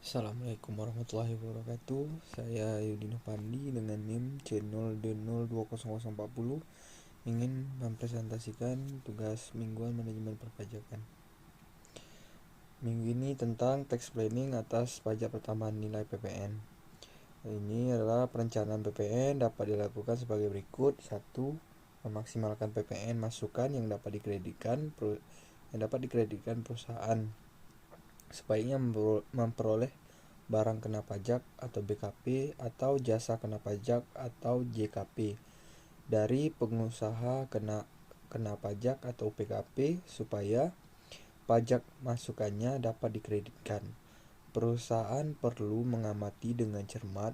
Assalamualaikum warahmatullahi wabarakatuh. Saya Yudino Pandi dengan NIM C0D020040 ingin mempresentasikan tugas mingguan manajemen perpajakan. Minggu ini tentang tax planning atas pajak pertambahan nilai PPN. Ini adalah perencanaan PPN dapat dilakukan sebagai berikut. 1. Memaksimalkan PPN masukan yang dapat dikreditkan perusahaan. Sebaiknya memperoleh barang kena pajak atau BKP atau jasa kena pajak atau JKP dari pengusaha kena pajak atau PKP supaya pajak masukannya dapat dikreditkan. Perusahaan perlu mengamati dengan cermat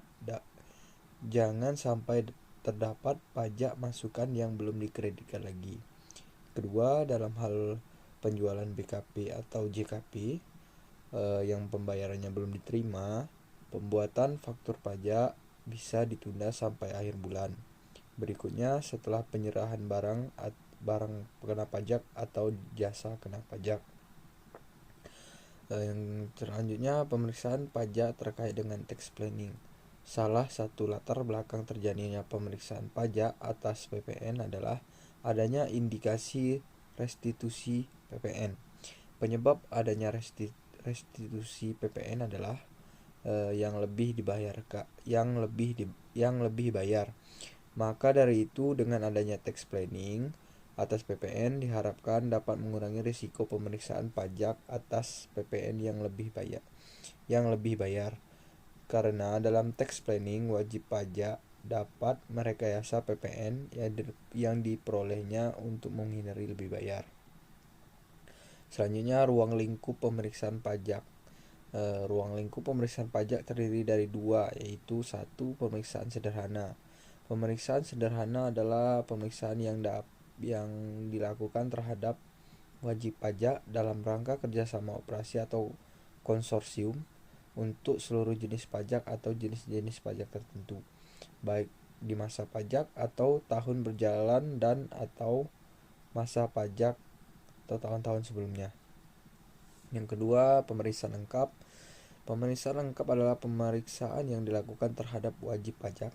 jangan sampai terdapat pajak masukan yang belum dikreditkan lagi. Kedua, dalam hal penjualan BKP atau JKP yang pembayarannya belum diterima, pembuatan faktur pajak bisa ditunda sampai akhir bulan. Berikutnya, setelah penyerahan barang kena pajak atau jasa kena pajak. Yang selanjutnya, pemeriksaan pajak terkait dengan tax planning. Salah satu latar belakang terjadinya pemeriksaan pajak atas PPN adalah adanya indikasi restitusi PPN. Penyebab adanya restitusi PPN adalah yang lebih bayar. Maka dari itu, dengan adanya tax planning atas PPN diharapkan dapat mengurangi risiko pemeriksaan pajak atas PPN yang lebih bayar. Karena dalam tax planning wajib pajak dapat merekayasa PPN yang diperolehnya untuk menghindari lebih bayar. Selanjutnya, ruang lingkup pemeriksaan pajak. Ruang lingkup pemeriksaan pajak terdiri dari dua, yaitu 1. Pemeriksaan sederhana. Pemeriksaan sederhana adalah pemeriksaan yang dilakukan terhadap wajib pajak dalam rangka kerjasama operasi atau konsorsium untuk seluruh jenis pajak atau jenis-jenis pajak tertentu, baik di masa pajak atau tahun berjalan dan atau masa pajak atau tahun-tahun sebelumnya. Yang kedua, pemeriksaan lengkap. Pemeriksaan lengkap adalah pemeriksaan yang dilakukan terhadap wajib pajak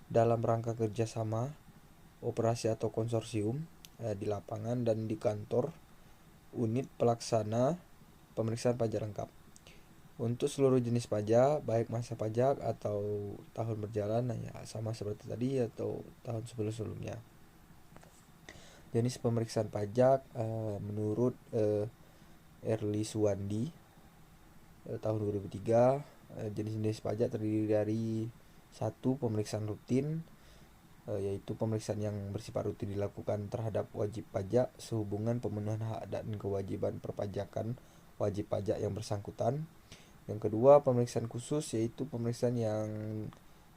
dalam rangka kerjasama, operasi atau konsorsium di lapangan dan di kantor unit pelaksana pemeriksaan pajak lengkap untuk seluruh jenis pajak, baik masa pajak atau tahun berjalan, sama seperti tadi, atau tahun sebelum-sebelumnya. Jenis pemeriksaan pajak menurut Early Suwandi tahun 2003, jenis-jenis pajak terdiri dari 1. Pemeriksaan rutin, yaitu pemeriksaan yang bersifat rutin dilakukan terhadap wajib pajak sehubungan pemenuhan hak dan kewajiban perpajakan wajib pajak yang bersangkutan. Yang kedua, pemeriksaan khusus, yaitu pemeriksaan yang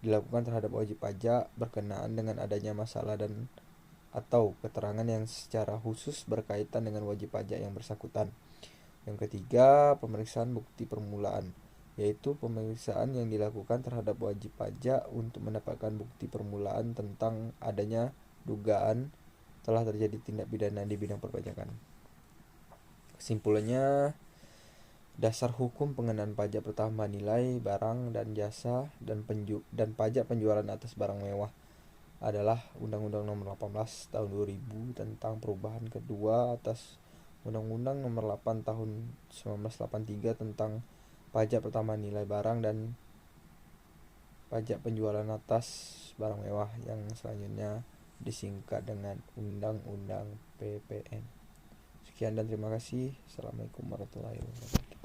dilakukan terhadap wajib pajak berkenaan dengan adanya masalah dan atau keterangan yang secara khusus berkaitan dengan wajib pajak yang bersangkutan. Yang ketiga, pemeriksaan bukti permulaan, yaitu pemeriksaan yang dilakukan terhadap wajib pajak untuk mendapatkan bukti permulaan tentang adanya dugaan telah terjadi tindak pidana di bidang perpajakan. Kesimpulannya, dasar hukum pengenaan pajak pertambahan nilai barang dan jasa dan pajak penjualan atas barang mewah adalah Undang-Undang Nomor 18 Tahun 2000 tentang perubahan kedua atas Undang-Undang Nomor 8 Tahun 1983 tentang pajak pertambahan nilai barang dan pajak penjualan atas barang mewah yang selanjutnya disingkat dengan Undang-Undang PPN. Sekian dan terima kasih. Assalamualaikum warahmatullahi wabarakatuh.